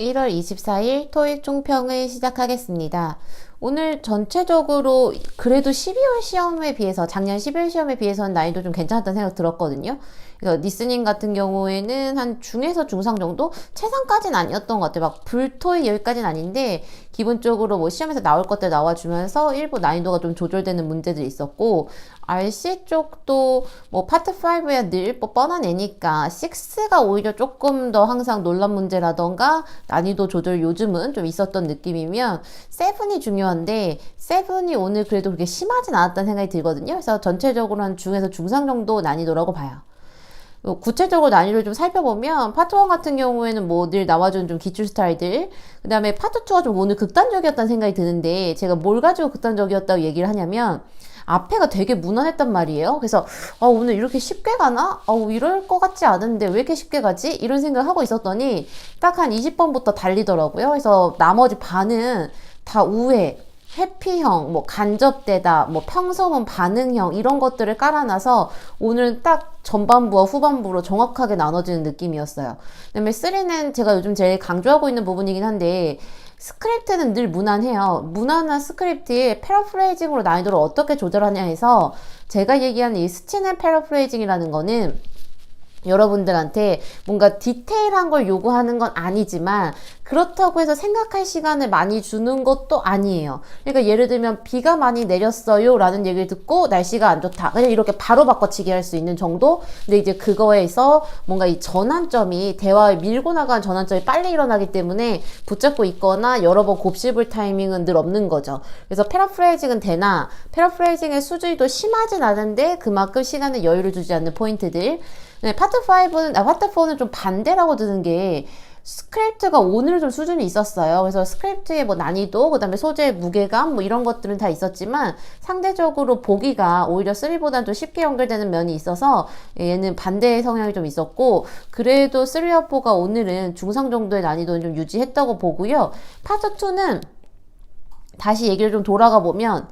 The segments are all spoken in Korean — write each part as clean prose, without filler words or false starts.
1월 24일 토익 총평을 시작하겠습니다. 오늘 전체적으로 그래도 12월 시험에 비해서 작년 12월 시험에 비해서는 난이도 좀 괜찮았다는 생각 들었거든요. 그래서 리스닝 같은 경우에는 한 중에서 중상 정도? 최상까지는 아니었던 것 같아요. 막 불토익 여기까지는 아닌데 기본적으로 뭐 시험에서 나올 것들 나와주면서 일부 난이도가 좀 조절되는 문제들이 있었고, RC 쪽도 뭐 파트 5야 늘 뭐 뻔한 애니까 6가 오히려 조금 더 항상 논란 문제라던가 난이도 조절 요즘은 좀 있었던 느낌이면 7이 중요한데 7이 오늘 그래도 그렇게 심하진 않았다는 생각이 들거든요. 그래서 전체적으로 한 중에서 중상 정도 난이도라고 봐요. 구체적으로 난이도를 좀 살펴보면 파트 1 같은 경우에는 뭐 늘 나와주는 좀 기출 스타일들, 그 다음에 파트 2가 좀 오늘 극단적이었다는 생각이 드는데, 제가 뭘 가지고 극단적이었다고 얘기를 하냐면 앞에가 되게 무난했단 말이에요. 그래서 오늘 이렇게 쉽게 가나? 이럴 것 같지 않은데 왜 이렇게 쉽게 가지? 이런 생각을 하고 있었더니 딱 한 20번부터 달리더라고요. 그래서 나머지 반은 다 우회, 회피형, 뭐 간접되다, 뭐 평서문 반응형 이런 것들을 깔아놔서 오늘은 딱 전반부와 후반부로 정확하게 나눠지는 느낌이었어요. 그다음에 3는 제가 요즘 제일 강조하고 있는 부분이긴 한데, 스크립트는 늘 무난해요. 무난한 스크립트에 패러프레이징으로 난이도를 어떻게 조절하냐 해서, 제가 얘기하는 이 스치는 패러프레이징이라는 거는 여러분들한테 뭔가 디테일한 걸 요구하는 건 아니지만 그렇다고 해서 생각할 시간을 많이 주는 것도 아니에요. 그러니까 예를 들면 비가 많이 내렸어요 라는 얘기를 듣고 날씨가 안 좋다, 그냥 이렇게 바로 바꿔치기 할 수 있는 정도. 근데 이제 그거에서 뭔가 이 전환점이, 대화에 밀고 나가는 전환점이 빨리 일어나기 때문에 붙잡고 있거나 여러 번 곱씹을 타이밍은 늘 없는 거죠. 그래서 패러프레이징은 되나, 패러프레이징의 수준도 심하진 않은데 그만큼 시간에 여유를 주지 않는 포인트들. 네, 파트 4는 좀 반대라고 드는 게, 스크립트가 오늘 좀 수준이 있었어요. 그래서 스크립트의 뭐 난이도, 그 다음에 소재의 무게감, 뭐 이런 것들은 다 있었지만 상대적으로 보기가 오히려 3보다는 좀 쉽게 연결되는 면이 있어서 얘는 반대의 성향이 좀 있었고, 그래도 3와 4가 오늘은 중상 정도의 난이도는 좀 유지했다고 보고요. 파트 2는 다시 얘기를 좀 돌아가 보면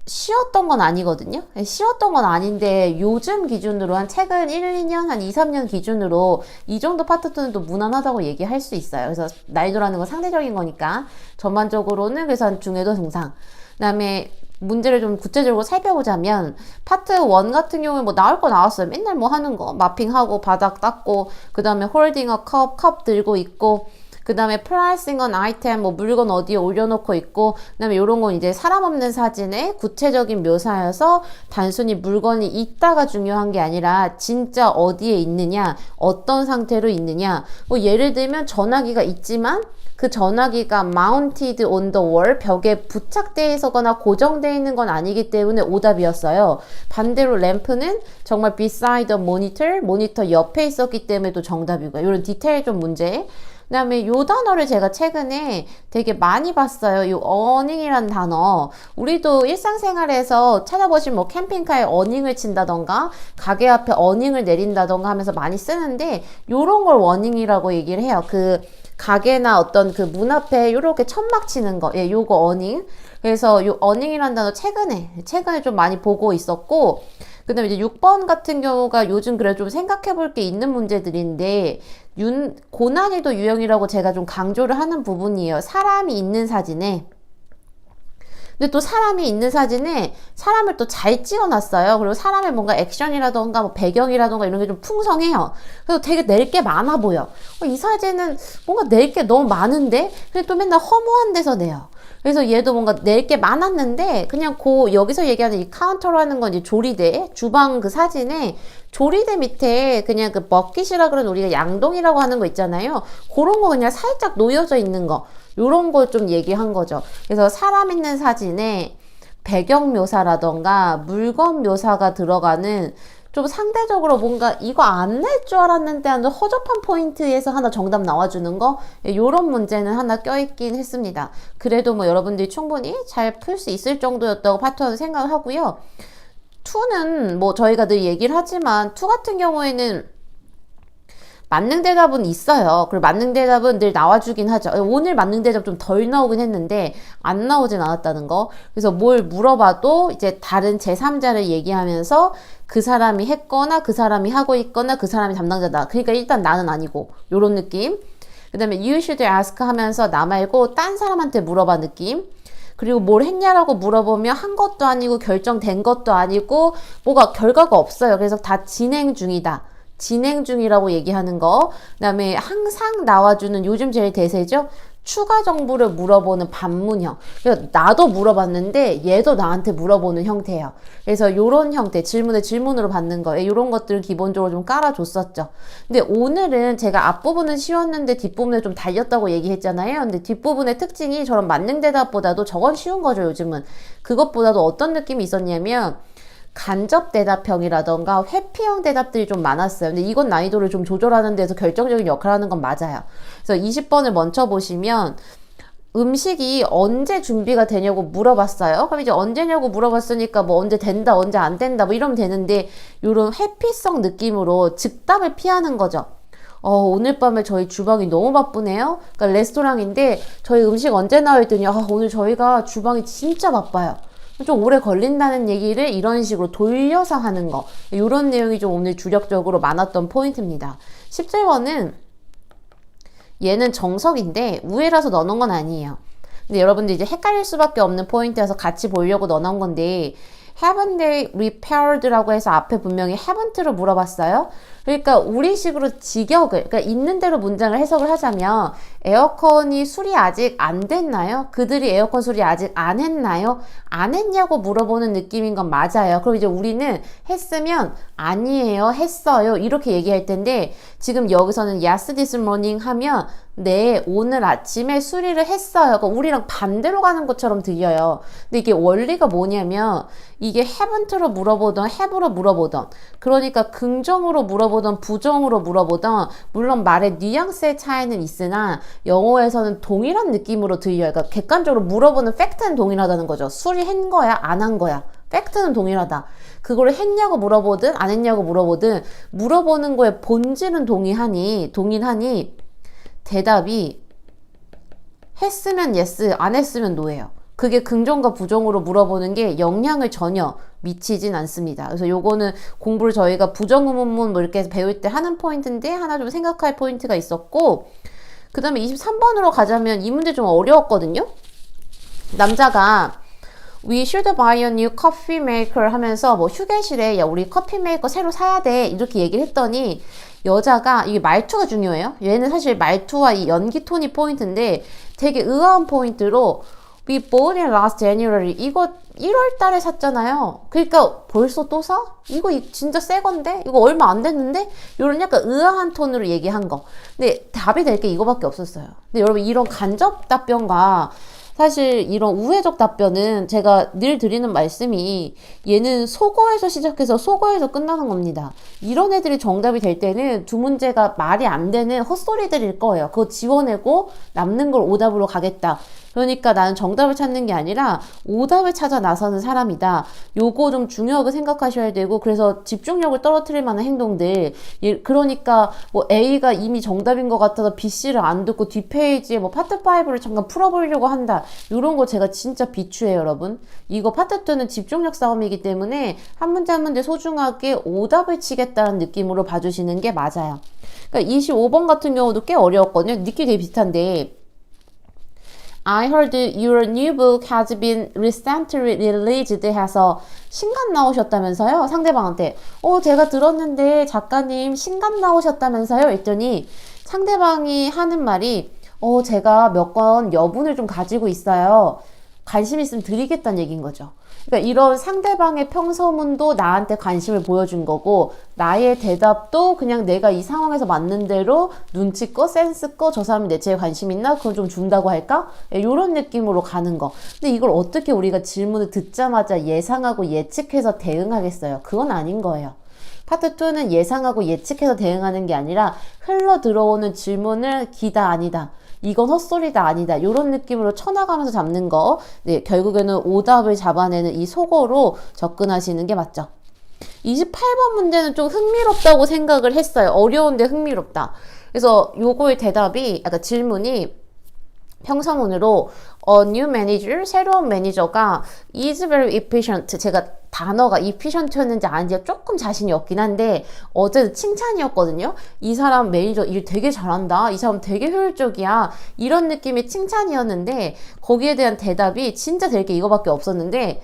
쉬웠던 건 아니거든요. 쉬웠던 건 아닌데 요즘 기준으로 한 최근 1, 2년, 한 2, 3년 기준으로 이 정도 파트 2는 또 무난하다고 얘기할 수 있어요. 그래서 난이도라는 건 상대적인 거니까 전반적으로는 그래서 한 중에도 중상. 그 다음에 문제를 좀 구체적으로 살펴보자면 파트 1 같은 경우에 뭐 나올 거 나왔어요. 맨날 뭐 하는 거 마핑하고 바닥 닦고, 그 다음에 홀딩 어 컵 들고 있고, 그 다음에 프라이싱 on 아이템, 뭐 물건 어디에 올려놓고 있고, 그 다음에 요런 건 이제 사람 없는 사진의 구체적인 묘사여서 단순히 물건이 있다가 중요한 게 아니라 진짜 어디에 있느냐, 어떤 상태로 있느냐. 뭐 예를 들면 전화기가 있지만 그 전화기가 mounted on the wall, 벽에 부착되어 있거나 고정되어 있는 건 아니기 때문에 오답이었어요. 반대로 램프는 정말 beside the monitor, 모니터 옆에 있었기 때문에 또 정답이고요. 이런 디테일 좀 문제. 그 다음에 요 단어를 제가 최근에 되게 많이 봤어요. 요 어닝이라는 단어. 우리도 일상생활에서 찾아보시면 뭐 캠핑카에 어닝을 친다던가 가게 앞에 어닝을 내린다던가 하면서 많이 쓰는데, 요런 걸 어닝이라고 얘기를 해요. 그 가게나 어떤 그 문 앞에 요렇게 천막 치는 거, 예, 요거 어닝. 그래서 요 어닝이라는 단어 최근에 좀 많이 보고 있었고, 그 다음에 이제 6번 같은 경우가 요즘 그래 좀 생각해 볼 게 있는 문제들인데, 고난이도 유형이라고 제가 좀 강조를 하는 부분이에요. 사람이 있는 사진에. 근데 또 사람이 있는 사진에 사람을 또 잘 찍어놨어요. 그리고 사람의 뭔가 액션이라던가 뭐 배경이라던가 이런 게 좀 풍성해요. 그래서 되게 낼 게 많아 보여. 이 사진은 뭔가 낼 게 너무 많은데? 근데 또 맨날 허무한 데서 내요. 그래서 얘도 뭔가 낼 게 많았는데, 그냥 여기서 얘기하는 이 카운터라는 건 이제 조리대, 주방 그 사진에 조리대 밑에 그냥 그 버킷이라 그러는 우리가 양동이라고 하는 거 있잖아요. 그런 거 그냥 살짝 놓여져 있는 거. 요런 걸 좀 얘기한 거죠. 그래서 사람 있는 사진에 배경 묘사라던가 물건 묘사가 들어가는 좀 상대적으로 뭔가 이거 안 낼 줄 알았는데 하는 허접한 포인트에서 하나 정답 나와주는 거, 요런 문제는 하나 껴있긴 했습니다. 그래도 뭐 여러분들이 충분히 잘 풀 수 있을 정도였다고 파트는 생각을 하고요. 2는 뭐 저희가 늘 얘기를 하지만 2 같은 경우에는 만능 대답은 있어요. 그리고 만능 대답은 늘 나와주긴 하죠. 오늘 만능 대답 좀 덜 나오긴 했는데 안 나오진 않았다는 거. 그래서 뭘 물어봐도 이제 다른 제3자를 얘기하면서 그 사람이 했거나 그 사람이 하고 있거나 그 사람이 담당자다. 그러니까 일단 나는 아니고, 요런 느낌. 그 다음에 you should ask 하면서 나 말고 딴 사람한테 물어봐 느낌. 그리고 뭘 했냐라고 물어보면 한 것도 아니고 결정된 것도 아니고 뭐가 결과가 없어요. 그래서 다 진행 중이다. 진행 중이라고 얘기하는 거. 그다음에 항상 나와주는 요즘 제일 대세죠. 추가 정보를 물어보는 반문형. 그래서 나도 물어봤는데 얘도 나한테 물어보는 형태예요. 그래서 요런 형태, 질문을 질문으로 받는 거예요. 요런 것들을 기본적으로 좀 깔아줬었죠. 근데 오늘은 제가 앞부분은 쉬웠는데 뒷부분에 좀 달렸다고 얘기했잖아요. 근데 뒷부분의 특징이 저런 만능 대답보다도 저건 쉬운 거죠, 요즘은. 그것보다도 어떤 느낌이 있었냐면 간접 대답형이라던가 회피형 대답들이 좀 많았어요. 근데 이건 난이도를 좀 조절하는 데서 결정적인 역할을 하는 건 맞아요. 그래서 20번을 먼저 보시면 음식이 언제 준비가 되냐고 물어봤어요. 그럼 이제 언제냐고 물어봤으니까 뭐 언제 된다, 언제 안 된다 뭐 이러면 되는데 요런 회피성 느낌으로 즉답을 피하는 거죠. 오늘 밤에 저희 주방이 너무 바쁘네요. 그러니까 레스토랑인데 저희 음식 언제 나와 있더니 오늘 저희가 주방이 진짜 바빠요. 좀 오래 걸린다는 얘기를 이런 식으로 돌려서 하는 거. 이런 내용이 좀 오늘 주력적으로 많았던 포인트입니다. 17번은 얘는 정석인데 우회라서 넣어놓은 건 아니에요. 근데 여러분들 이제 헷갈릴 수밖에 없는 포인트여서 같이 보려고 넣어놓은 건데 haven't they repaired라고 해서 앞에 분명히 haven't를 물어봤어요. 그러니까 우리식으로 직역을, 그러니까 있는 대로 문장을 해석을 하자면 에어컨이 수리 아직 안 됐나요? 그들이 에어컨 수리 아직 안 했나요? 안 했냐고 물어보는 느낌인 건 맞아요. 그럼 이제 우리는 했으면 아니에요, 했어요 이렇게 얘기할 텐데 지금 여기서는 yes this morning 하면 네, 오늘 아침에 수리를 했어요. 그러니까 우리랑 반대로 가는 것처럼 들려요. 근데 이게 원리가 뭐냐면 이게 haven't로 물어보던 have로 물어보던 그러니까 긍정으로 물어보던 부정으로 물어보던 물론 말의 뉘앙스의 차이는 있으나 영어에서는 동일한 느낌으로 들려요. 그러니까 객관적으로 물어보는 팩트는 동일하다는 거죠. 수리한 거야? 안 한 거야? 팩트는 동일하다. 그거를 했냐고 물어보든 안 했냐고 물어보든 물어보는 거에 본질은 동일하니 대답이 했으면 yes, 안 했으면 no예요. 그게 긍정과 부정으로 물어보는 게 영향을 전혀 미치진 않습니다. 그래서 요거는 공부를 저희가 부정의문문 뭐 이렇게 배울 때 하는 포인트인데 하나 좀 생각할 포인트가 있었고 그 다음에 23번으로 가자면 이 문제 좀 어려웠거든요. 남자가 We should buy a new coffee maker 하면서 뭐 휴게실에 야 우리 커피 메이커 새로 사야 돼 이렇게 얘기를 했더니 여자가 이게 말투가 중요해요. 얘는 사실 말투와 이 연기 톤이 포인트인데 되게 의아한 포인트로 We bought it last January 이거 1월 달에 샀잖아요. 그러니까 벌써 또 사? 이거 진짜 새 건데? 이거 얼마 안 됐는데? 이런 약간 의아한 톤으로 얘기한 거. 근데 답이 될 게 이거밖에 없었어요. 근데 여러분 이런 간접 답변과 사실 이런 우회적 답변은 제가 늘 드리는 말씀이 얘는 속어에서 시작해서 속어에서 끝나는 겁니다. 이런 애들이 정답이 될 때는 두 문제가 말이 안 되는 헛소리들일 거예요. 그거 지워내고 남는 걸 오답으로 가겠다. 그러니까 나는 정답을 찾는 게 아니라 오답을 찾아 나서는 사람이다. 요거 좀 중요하게 생각하셔야 되고 그래서 집중력을 떨어뜨릴 만한 행동들 그러니까 뭐 A가 이미 정답인 것 같아서 B, C를 안 듣고 뒷페이지에 뭐 파트 5를 잠깐 풀어보려고 한다. 요런 거 제가 진짜 비추해요 여러분. 이거 파트 2는 집중력 싸움이기 때문에 한 문제 한 문제 소중하게 오답을 치겠다는 느낌으로 봐주시는 게 맞아요. 그러니까 25번 같은 경우도 꽤 어려웠거든요. 느낌이 되게 비슷한데 I heard your new book has been recently released 해서 신간 나오셨다면서요? 상대방한테 제가 들었는데 작가님 신간 나오셨다면서요? 했더니 상대방이 하는 말이 제가 몇 권 여분을 좀 가지고 있어요. 관심 있으면 드리겠다는 얘기인 거죠. 그러니까 이런 상대방의 평서문도 나한테 관심을 보여준 거고 나의 대답도 그냥 내가 이 상황에서 맞는 대로 눈치껏 센스껏 저 사람이 내 체에 관심 있나? 그건 좀 준다고 할까? 이런 느낌으로 가는 거. 근데 이걸 어떻게 우리가 질문을 듣자마자 예상하고 예측해서 대응하겠어요? 그건 아닌 거예요. 파트 2는 예상하고 예측해서 대응하는 게 아니라 흘러 들어오는 질문을 기다 아니다. 이건 헛소리다 아니다. 이런 느낌으로 쳐나가면서 잡는 거. 네, 결국에는 오답을 잡아내는 이 속어로 접근하시는 게 맞죠. 28번 문제는 좀 흥미롭다고 생각을 했어요. 어려운데 흥미롭다. 그래서 요거의 대답이, 아까 질문이 평서문으로 new manager, 새로운 매니저가 is very efficient. 제가 단어가 efficient였는지 아닌지 조금 자신이 없긴 한데 어제도 칭찬이었거든요. 이 사람 매니저 일 되게 잘한다. 이 사람 되게 효율적이야. 이런 느낌의 칭찬이었는데 거기에 대한 대답이 진짜 될 게 이거밖에 없었는데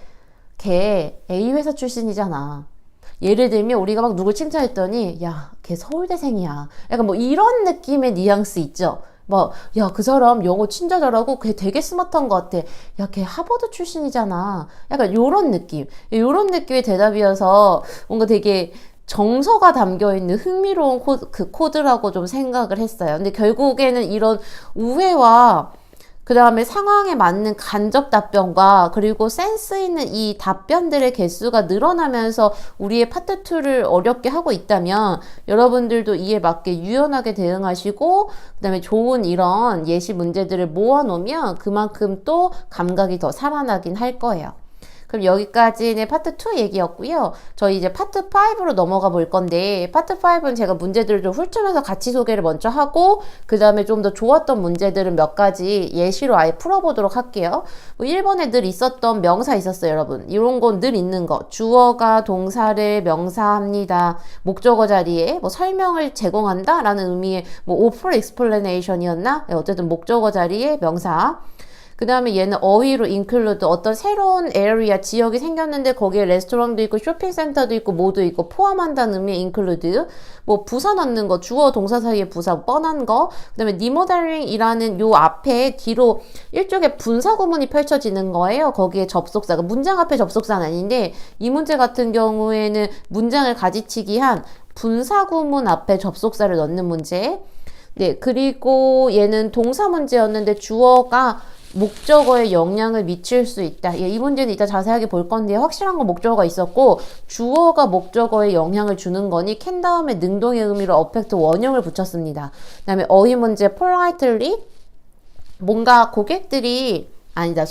걔 A 회사 출신이잖아. 예를 들면 우리가 막 누굴 칭찬했더니 야, 걔 서울대생이야. 약간 뭐 이런 느낌의 뉘앙스 있죠. 뭐, 야, 그 사람 영어 진짜 잘하고 걔 되게 스마트한 것 같아. 야, 걔 하버드 출신이잖아. 약간 요런 느낌. 요런 느낌의 대답이어서 뭔가 되게 정서가 담겨있는 흥미로운 그 코드라고 좀 생각을 했어요. 근데 결국에는 이런 우회와 그 다음에 상황에 맞는 간접 답변과 그리고 센스 있는 이 답변들의 개수가 늘어나면서 우리의 파트 2를 어렵게 하고 있다면 여러분들도 이에 맞게 유연하게 대응하시고 그 다음에 좋은 이런 예시 문제들을 모아놓으면 그만큼 또 감각이 더 살아나긴 할 거예요. 그럼 여기까지는 파트 2 얘기였고요. 저희 이제 파트 5로 넘어가 볼 건데 파트 5는 제가 문제들을 좀 훑으면서 같이 소개를 먼저 하고 그 다음에 좀 더 좋았던 문제들은 몇 가지 예시로 아예 풀어보도록 할게요. 뭐 1번에 늘 있었던 명사 있었어요, 여러분. 이런 건 늘 있는 거. 주어가 동사를 명사합니다. 목적어 자리에 뭐 설명을 제공한다 라는 의미의 뭐 offer explanation이었나? 어쨌든 목적어 자리에 명사. 그 다음에 얘는 어휘로 include 어떤 새로운 area, 지역이 생겼는데 거기에 레스토랑도 있고 쇼핑센터도 있고 뭐도 있고 포함한다는 의미의 include. 뭐 부사 넣는 거, 주어 동사 사이에 부사 뻔한 거. 그 다음에 remodeling이라는 요 앞에 뒤로 일종의 분사 구문이 펼쳐지는 거예요. 거기에 접속사가 문장 앞에 접속사는 아닌데 이 문제 같은 경우에는 문장을 가지치기 한 분사 구문 앞에 접속사를 넣는 문제. 네, 그리고 얘는 동사 문제였는데 주어가 목적어에 영향을 미칠 수 있다. 예, 이 문제는 이따 자세하게 볼 건데 확실한 건 목적어가 있었고 주어가 목적어에 영향을 주는 거니 캔 다음에 능동의 의미로 어펙트 원형을 붙였습니다. 그 다음에 어휘 문제 politely 뭔가 고객들이 아니다.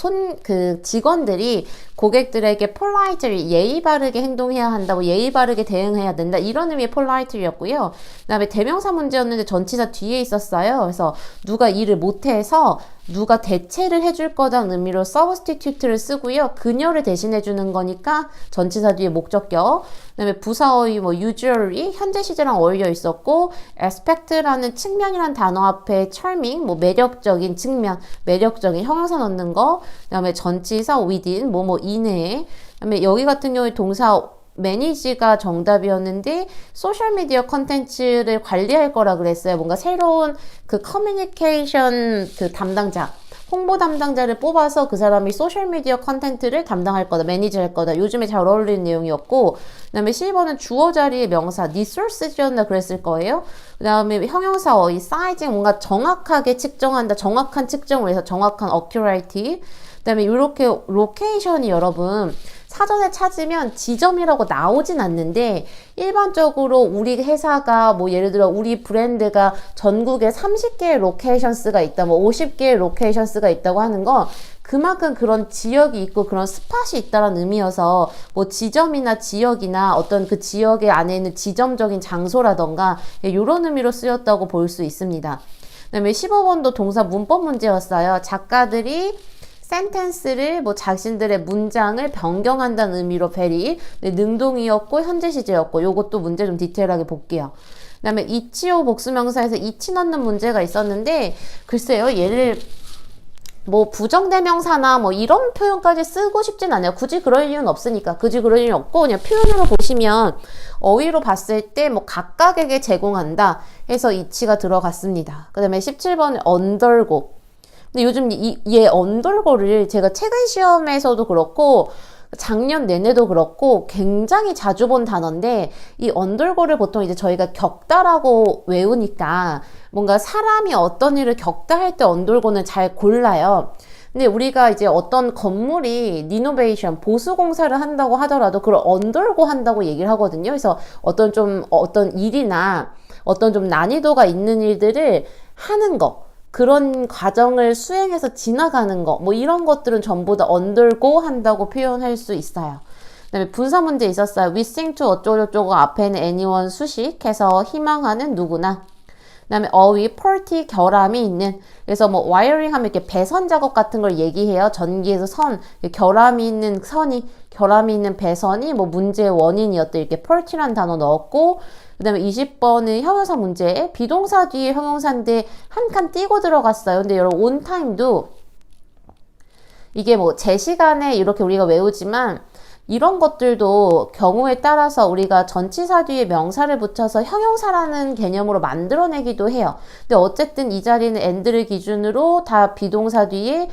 직원들이 고객들에게 politely 예의 바르게 행동해야 한다고 예의 바르게 대응해야 된다. 이런 의미의 politely였고요. 그 다음에 대명사 문제였는데 전치사 뒤에 있었어요. 그래서 누가 일을 못해서 누가 대체를 해줄 거다는 의미로 substitute를 쓰고요. 그녀를 대신해 주는 거니까 전치사 뒤에 목적격. 그다음에 부사어휘 뭐 usually 현재 시제랑 어울려 있었고 aspect라는 측면이란 단어 앞에 charming 뭐 매력적인 측면, 매력적인 형용사 넣는 거. 그다음에 전치사 within 뭐뭐 이내에. 그다음에 여기 같은 경우에 동사 매니지가 정답이었는데 소셜미디어 컨텐츠를 관리할 거라 그랬어요. 뭔가 새로운 그 커뮤니케이션 그 담당자, 홍보 담당자를 뽑아서 그 사람이 소셜미디어 컨텐츠를 담당할 거다, 매니지할 거다. 요즘에 잘 어울리는 내용이었고 그 다음에 10번은 주어 자리의 명사 resources였나 그랬을 거예요. 그 다음에 형용사 어휘 sizing 뭔가 정확하게 측정한다, 정확한 측정을 해서 정확한 accuracy. 그 다음에 이렇게 로케이션이 여러분 사전에 찾으면 지점이라고 나오진 않는데 일반적으로 우리 회사가 뭐 예를 들어 우리 브랜드가 전국에 30개의 로케이션스가 있다, 뭐 50개의 로케이션스가 있다고 하는 건 그만큼 그런 지역이 있고 그런 스팟이 있다는 의미여서 뭐 지점이나 지역이나 어떤 그 지역의 안에 있는 지점적인 장소라던가 이런 의미로 쓰였다고 볼 수 있습니다. 그 다음에 15번도 동사 문법 문제였어요. 작가들이 센텐스를 뭐 자신들의 문장을 변경한다는 의미로 very 능동이었고 현재 시제였고 요것도 문제 좀 디테일하게 볼게요. 그 다음에 이치오 복수명사에서 이치 넣는 문제가 있었는데 글쎄요 얘를 뭐 부정대명사나 뭐 이런 표현까지 쓰고 싶진 않아요. 굳이 그럴 이유는 없으니까. 굳이 그럴 이유는 없고 그냥 표현으로 보시면 어휘로 봤을 때 뭐 각각에게 제공한다 해서 이치가 들어갔습니다. 그 다음에 17번은 언더고. 근데 요즘 얘 언더고를 제가 최근 시험에서도 그렇고 작년 내내도 그렇고 굉장히 자주 본 단어인데 이 언더고를 보통 이제 저희가 겪다라고 외우니까 뭔가 사람이 어떤 일을 겪다 할 때 언더고는 잘 골라요. 근데 우리가 이제 어떤 건물이 리노베이션, 보수 공사를 한다고 하더라도 그걸 언더고 한다고 얘기를 하거든요. 그래서 어떤 일이나 어떤 좀 난이도가 있는 일들을 하는 거. 그런 과정을 수행해서 지나가는 거, 뭐 이런 것들은 전부 다 언더고 한다고 표현할 수 있어요. 그 다음에 분사 문제 있었어요. wishing to 어쩌고저쩌고 앞에는 anyone 수식해서 희망하는 누구나. 그다음에 어휘, 펄티, 결함이 있는. 그래서 뭐 와이어링 하면 이렇게 배선 작업 같은 걸 얘기해요. 전기에서 선, 결함이 있는 결함이 있는 배선이 뭐 문제의 원인이었다. 이렇게 펄티라는 단어 넣었고, 그다음에 20번은 형용사 문제. 비동사 뒤에 형용사인데 한 칸 띄고 들어갔어요. 근데 여러분 on time도 이게 뭐 제 시간에 이렇게 우리가 외우지만 이런 것들도 경우에 따라서 우리가 전치사 뒤에 명사를 붙여서 형용사라는 개념으로 만들어내기도 해요. 근데 어쨌든 이 자리는 and를 기준으로 다 비동사 뒤에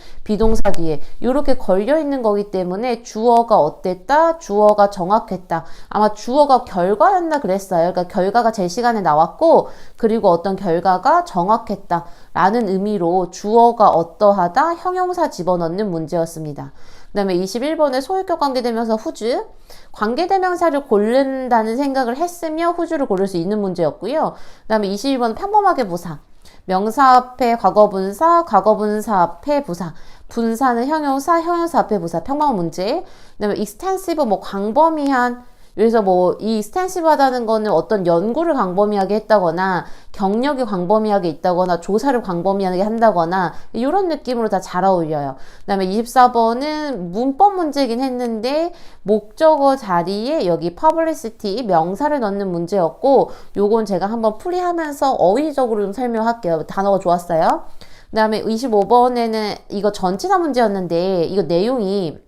이렇게 걸려있는 거기 때문에 주어가 어땠다, 주어가 정확했다. 아마 주어가 결과였나 그랬어요. 그러니까 결과가 제 시간에 나왔고 그리고 어떤 결과가 정확했다 라는 의미로 주어가 어떠하다, 형용사 집어넣는 문제였습니다. 그 다음에 21번에 소유격 관계대명사 후주, 관계대명사를 고른다는 생각을 했으며 후주를 고를 수 있는 문제였고요. 그 다음에 22번은 평범하게 부사, 명사 앞에 과거분사, 과거분사 앞에 부사, 분사는 형용사, 형용사 앞에 부사, 평범한 문제. 그 다음에 extensive, 뭐 광범위한, 그래서 뭐 이 extensive하다는 거는 어떤 연구를 광범위하게 했다거나 경력이 광범위하게 있다거나 조사를 광범위하게 한다거나 이런 느낌으로 다 잘 어울려요. 그 다음에 24번은 문법 문제긴 했는데 목적어 자리에 여기 publicity 명사를 넣는 문제였고 요건 제가 한번 풀이하면서 어휘적으로 좀 설명할게요. 단어가 좋았어요. 그 다음에 25번에는 이거 전치사 문제였는데 이거 내용이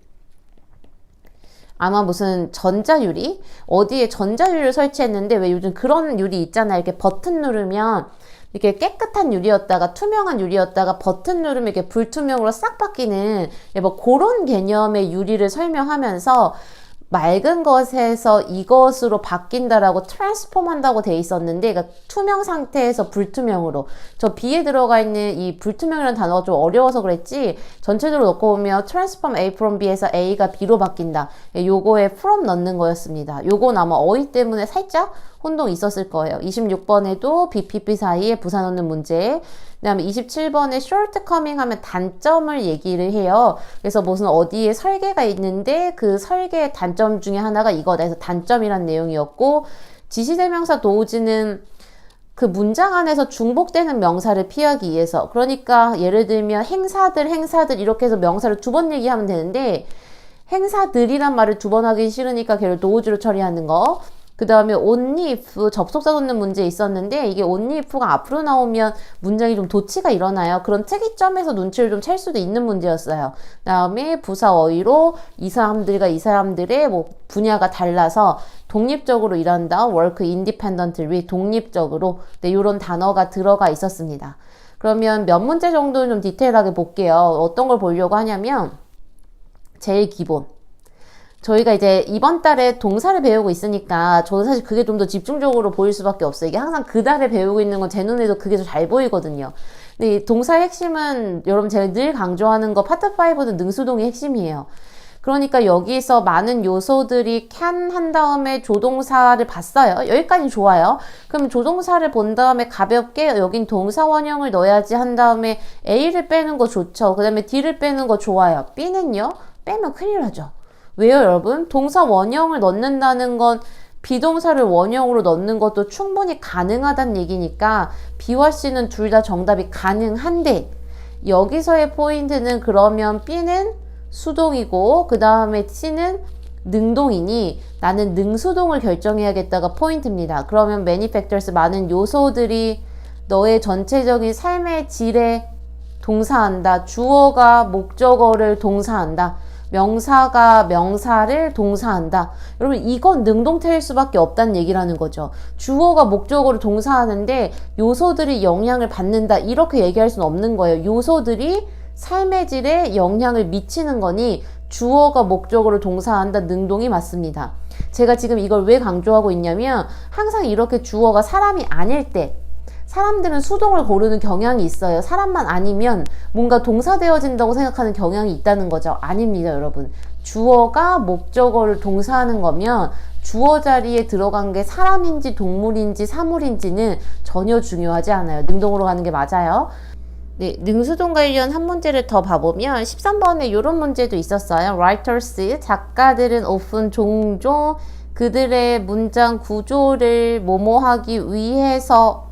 아마 무슨 전자유리? 어디에 전자유리를 설치했는데 왜 요즘 그런 유리 있잖아요. 이렇게 버튼 누르면 이렇게 깨끗한 유리였다가 투명한 유리였다가 버튼 누르면 이렇게 불투명으로 싹 바뀌는 뭐 그런 개념의 유리를 설명하면서 맑은 것에서 이것으로 바뀐다라고 트랜스폼 한다고 돼 있었는데 그러니까 투명 상태에서 불투명으로 저 B에 들어가 있는 이 불투명이라는 단어가 좀 어려워서 그랬지 전체적으로 놓고 보면 transform A from B에서 A가 B로 바뀐다 요거에 from 넣는 거였습니다. 요건 아마 어휘 때문에 살짝 혼동이 있었을 거예요. 26번에도 B, PP 사이에 부사 넣는 문제. 그 다음에 27번에 shortcoming 하면 단점을 얘기를 해요. 그래서 무슨 어디에 설계가 있는데 그 설계의 단점 중에 하나가 이거다 해서 단점이란 내용이었고 지시대명사 도우지는 그 문장 안에서 중복되는 명사를 피하기 위해서 그러니까 예를 들면 행사들 이렇게 해서 명사를 두 번 얘기하면 되는데 행사들이란 말을 두 번 하기 싫으니까 걔를 도우지로 처리하는 거. 그 다음에 only if 접속사 넣는 문제 있었는데 이게 only if가 앞으로 나오면 문장이 좀 도치가 일어나요. 그런 특이점에서 눈치를 좀 챌 수도 있는 문제였어요. 그 다음에 부사 어휘로 이 사람들과 이 사람들의 뭐 분야가 달라서 독립적으로 일한다. work independently 독립적으로 네, 이런 단어가 들어가 있었습니다. 그러면 몇 문제 정도는 좀 디테일하게 볼게요. 어떤 걸 보려고 하냐면 제일 기본 저희가 이제 이번 달에 동사를 배우고 있으니까 저는 사실 그게 좀 더 집중적으로 보일 수밖에 없어요. 이게 항상 그 달에 배우고 있는 건 제 눈에도 그게 더 잘 보이거든요. 근데 이 동사의 핵심은 여러분 제가 늘 강조하는 거 파트 5는 능수동의 핵심이에요. 그러니까 여기서 많은 요소들이 can 한 다음에 조동사를 봤어요. 여기까지 좋아요. 그럼 조동사를 본 다음에 가볍게 여긴 동사 원형을 넣어야지 한 다음에 A를 빼는 거 좋죠. 그 다음에 D를 빼는 거 좋아요. B는요? 빼면 큰일 나죠. 왜요, 여러분? 동사 원형을 넣는다는 건 비동사를 원형으로 넣는 것도 충분히 가능하다는 얘기니까 B와 C는 둘 다 정답이 가능한데 여기서의 포인트는 그러면 B는 수동이고 그 다음에 C는 능동이니 나는 능수동을 결정해야겠다가 포인트입니다. 그러면 many factors 많은 요소들이 너의 전체적인 삶의 질에 동사한다. 주어가 목적어를 동사한다. 명사가 명사를 동사한다. 여러분 이건 능동태일 수밖에 없다는 얘기라는 거죠. 주어가 목적어를 동사하는데 요소들이 영향을 받는다. 이렇게 얘기할 수는 없는 거예요. 요소들이 삶의 질에 영향을 미치는 거니 주어가 목적어를 동사한다. 능동이 맞습니다. 제가 지금 이걸 왜 강조하고 있냐면 항상 이렇게 주어가 사람이 아닐 때 사람들은 수동을 고르는 경향이 있어요. 사람만 아니면 뭔가 동사되어진다고 생각하는 경향이 있다는 거죠. 아닙니다, 여러분. 주어가 목적어를 동사하는 거면 주어 자리에 들어간 게 사람인지 동물인지 사물인지는 전혀 중요하지 않아요. 능동으로 가는 게 맞아요. 네, 능수동 관련 한 문제를 더 봐보면 13번에 이런 문제도 있었어요. Writers, 작가들은 often 종종 그들의 문장 구조를 뭐뭐하기 위해서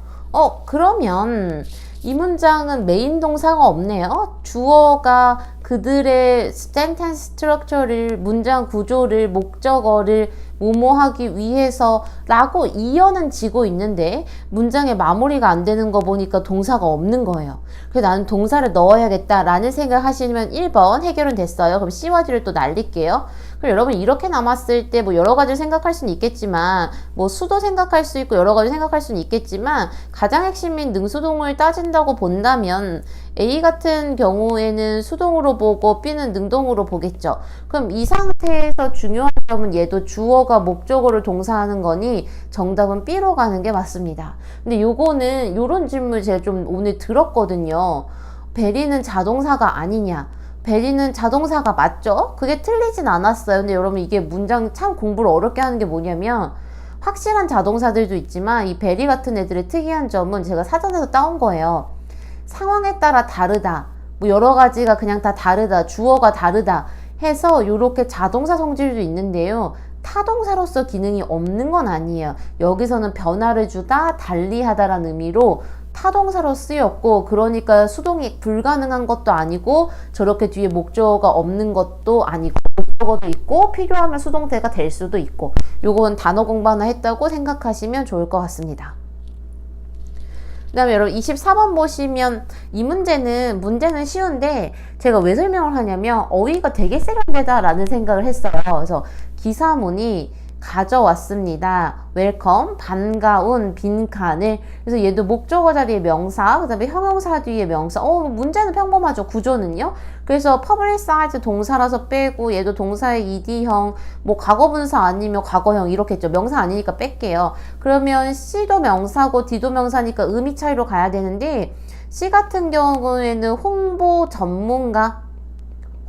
그러면 이 문장은 메인 동사가 없네요. 주어가 그들의 sentence structure를, 문장 구조를, 목적어를 뭐뭐하기 위해서 라고 이어는 지고 있는데 문장의 마무리가 안 되는 거 보니까 동사가 없는 거예요. 그래서 나는 동사를 넣어야겠다 라는 생각을 하시면 1번 해결은 됐어요. 그럼 C와 D를 또 날릴게요. 그럼 여러분 이렇게 남았을 때 뭐 여러 가지 생각할 수는 있겠지만 뭐 수도 생각할 수 있고 여러 가지 생각할 수는 있겠지만 가장 핵심인 능수동을 따진다고 본다면 A 같은 경우에는 수동으로 보고 B는 능동으로 보겠죠. 그럼 이 상태에서 중요한 점은 얘도 주어가 목적어를 동사하는 거니 정답은 B로 가는 게 맞습니다. 근데 요거는 요런 질문을 제가 좀 오늘 들었거든요. 베리는 자동사가 아니냐. 베리는 자동사가 맞죠? 그게 틀리진 않았어요. 근데 여러분 이게 문장 참 공부를 어렵게 하는 게 뭐냐면 확실한 자동사들도 있지만 이 베리 같은 애들의 특이한 점은 제가 사전에서 따온 거예요. 상황에 따라 다르다. 뭐 여러 가지가 그냥 다 다르다. 주어가 다르다. 해서 요렇게 자동사 성질도 있는데요. 타동사로서 기능이 없는 건 아니에요. 여기서는 변화를 주다, 달리하다라는 의미로 타동사로 쓰였고 그러니까 수동이 불가능한 것도 아니고 저렇게 뒤에 목적어가 없는 것도 아니고 목적어도 있고 필요하면 수동태가 될 수도 있고 요건 단어 공부 하나 했다고 생각하시면 좋을 것 같습니다. 그 다음에 여러분 24번 보시면 이 문제는 쉬운데 제가 왜 설명을 하냐면 어휘가 되게 세련되다 라는 생각을 했어요. 그래서 기사문이 가져왔습니다. 웰컴, 반가운, 빈칸을. 그래서 얘도 목적어 자리에 명사, 그 다음에 형용사 뒤에 명사. 문제는 평범하죠. 구조는요. 그래서 publicize 동사라서 빼고 얘도 동사의 ed형, 뭐 과거분사 아니면 과거형 이렇게 했죠. 명사 아니니까 뺄게요. 그러면 C도 명사고 D도 명사니까 의미 차이로 가야 되는데 C 같은 경우에는 홍보 전문가,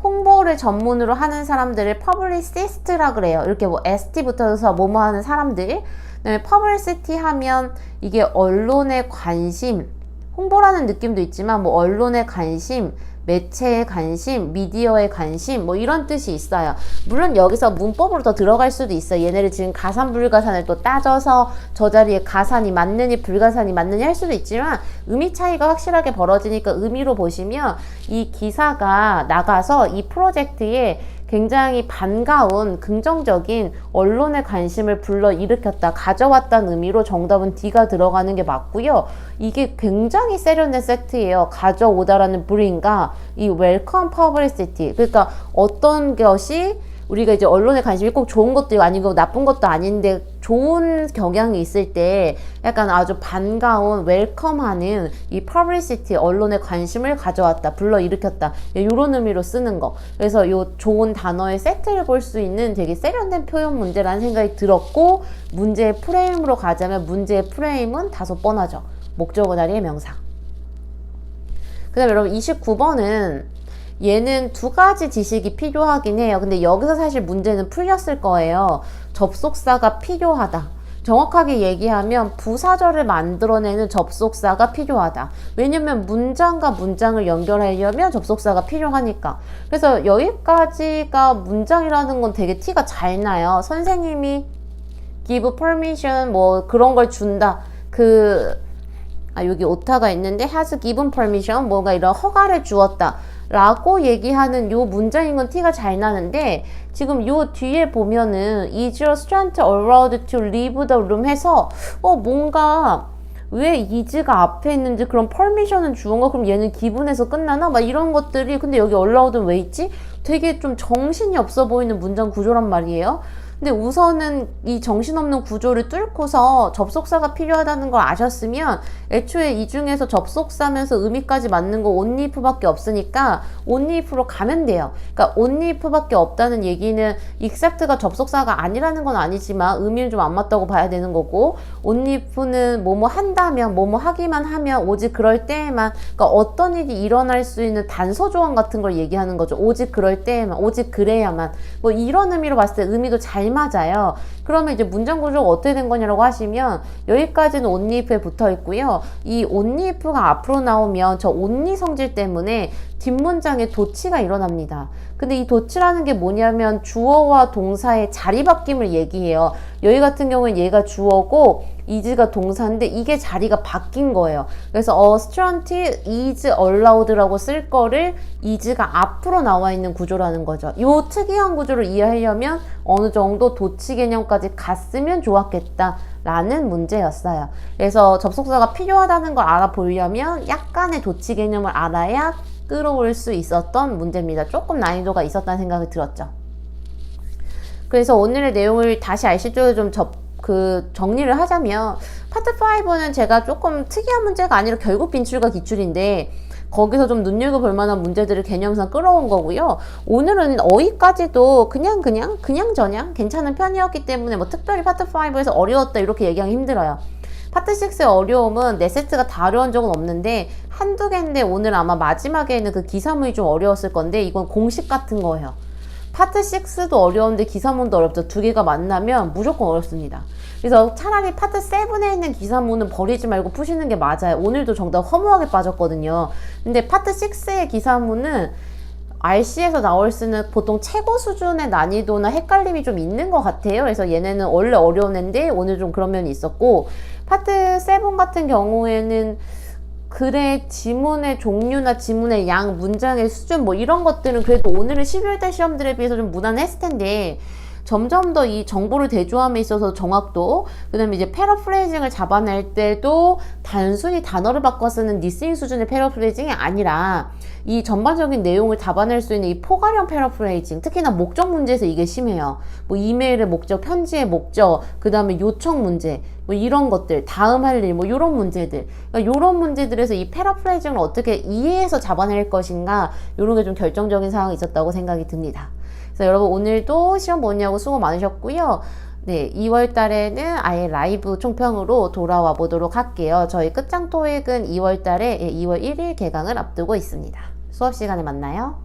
홍보를 전문으로 하는 사람들을 publicist라 그래요. 이렇게 뭐 st 붙어서 뭐뭐 하는 사람들. 그다음에 publicity 하면 이게 언론의 관심, 홍보라는 느낌도 있지만 뭐 언론의 관심, 매체의 관심, 미디어의 관심 뭐 이런 뜻이 있어요. 물론 여기서 문법으로 더 들어갈 수도 있어요. 얘네를 지금 가산 불가산을 또 따져서 저 자리에 가산이 맞느니 불가산이 맞느니 할 수도 있지만 의미 차이가 확실하게 벌어지니까 의미로 보시면 이 기사가 나가서 이 프로젝트에 굉장히 반가운 긍정적인 언론의 관심을 불러일으켰다, 가져왔다는 의미로 정답은 D가 들어가는 게 맞고요. 이게 굉장히 세련된 섹트예요. 가져오다라는 bring과 이 welcome publicity. 그러니까 어떤 것이 우리가 이제 언론에 관심이 꼭 좋은 것도 아니고 나쁜 것도 아닌데 좋은 경향이 있을 때 약간 아주 반가운 웰컴하는 이 publicity, 언론의 관심을 가져왔다, 불러일으켰다 이런 의미로 쓰는 거. 그래서 요 좋은 단어의 세트를 볼 수 있는 되게 세련된 표현 문제라는 생각이 들었고 문제의 프레임으로 가자면 문제의 프레임은 다소 뻔하죠. 목적어 자리의 명사. 그 다음에 여러분 29번은 얘는 두 가지 지식이 필요하긴 해요. 근데 여기서 사실 문제는 풀렸을 거예요. 접속사가 필요하다. 정확하게 얘기하면 부사절을 만들어내는 접속사가 필요하다. 왜냐면 문장과 문장을 연결하려면 접속사가 필요하니까. 그래서 여기까지가 문장이라는 건 되게 티가 잘 나요. 선생님이 give permission 뭐 그런 걸 준다. 여기 오타가 있는데 has given permission 뭔가 이런 허가를 주었다 라고 얘기하는 요 문장인 건 티가 잘 나는데 지금 요 뒤에 보면은 is your student allowed to leave the room 해서 뭔가 왜 is가 앞에 있는지 그럼 permission은 주어인가? 그럼 얘는 기분에서 끝나나? 막 이런 것들이 근데 여기 allowed는 왜 있지? 되게 좀 정신이 없어 보이는 문장 구조란 말이에요. 근데 우선은 이 정신없는 구조를 뚫고서 접속사가 필요하다는 걸 아셨으면 애초에 이 중에서 접속사면서 의미까지 맞는 거 only if밖에 없으니까 only if로 가면 돼요. 그러니까 only if밖에 없다는 얘기는 except가 접속사가 아니라는 건 아니지만 의미는 좀 안 맞다고 봐야 되는 거고 only if는 뭐뭐 한다면 뭐뭐 하기만 하면 오직 그럴 때에만 그러니까 어떤 일이 일어날 수 있는 단서 조항 같은 걸 얘기하는 거죠. 오직 그럴 때에만 오직 그래야만 뭐 이런 의미로 봤을 때 의미도 잘 맞아요. 그러면 이제 문장 구조가 어떻게 된 거냐라고 하시면 여기까지는 only if에 붙어 있고요. 이 only if가 앞으로 나오면 저 only 성질 때문에 뒷문장에 도치가 일어납니다. 근데 이 도치라는 게 뭐냐면 주어와 동사의 자리 바뀜을 얘기해요. 여기 같은 경우는 얘가 주어고 is가 동사인데 이게 자리가 바뀐 거예요. 그래서 a student is allowed라고 쓸 거를 is가 앞으로 나와 있는 구조라는 거죠. 이 특이한 구조를 이해하려면 어느 정도 도치 개념까지 갔으면 좋았겠다 라는 문제였어요. 그래서 접속사가 필요하다는 걸 알아보려면 약간의 도치 개념을 알아야 끌어올 수 있었던 문제입니다. 조금 난이도가 있었다는 생각이 들었죠. 그래서 오늘의 내용을 다시 RC 쪽에 좀 정리를 하자면 파트 5는 제가 조금 특이한 문제가 아니라 결국 빈출과 기출인데 거기서 좀 눈여겨볼 만한 문제들을 개념상 끌어온 거고요. 오늘은 어휘까지도 그냥 괜찮은 편이었기 때문에 뭐 특별히 파트 5에서 어려웠다 이렇게 얘기하기 힘들어요. 파트 6의 어려움은 네 세트가 다 어려운 적은 없는데 한두 개인데 오늘 아마 마지막에는 그 기사문이 좀 어려웠을 건데 이건 공식 같은 거예요. 파트 6도 어려운데 기사문도 어렵죠. 두 개가 만나면 무조건 어렵습니다. 그래서 차라리 파트 7에 있는 기사문은 버리지 말고 푸시는 게 맞아요. 오늘도 정답 허무하게 빠졌거든요. 근데 파트 6의 기사문은 RC에서 나올 수는 보통 최고 수준의 난이도나 헷갈림이 좀 있는 것 같아요. 그래서 얘네는 원래 어려운 애인데 오늘 좀 그런 면이 있었고 파트 7 같은 경우에는 글의 지문의 종류나 지문의 양, 문장의 수준 뭐 이런 것들은 그래도 오늘은 12월달 시험들에 비해서 좀 무난했을 텐데 점점 더 이 정보를 대조함에 있어서 정확도, 그 다음에 이제 패러프레이징을 잡아낼 때도 단순히 단어를 바꿔 쓰는 리스닝 수준의 패러프레이징이 아니라 이 전반적인 내용을 잡아낼 수 있는 이 포괄형 패러프레이징, 특히나 목적 문제에서 이게 심해요. 뭐 이메일의 목적, 편지의 목적, 그 다음에 요청 문제, 뭐 이런 것들, 다음 할 일, 뭐 이런 문제들, 그러니까 이런 문제들에서 이 패러프레이징을 어떻게 이해해서 잡아낼 것인가, 이런 게 좀 결정적인 상황이 있었다고 생각이 듭니다. 그래서 여러분 오늘도 시험 보느냐고 수고 많으셨고요. 네, 2월 달에는 아예 라이브 총평으로 돌아와 보도록 할게요. 저희 끝장 토익은 2월 달에 2월 1일 개강을 앞두고 있습니다. 수업 시간에 만나요.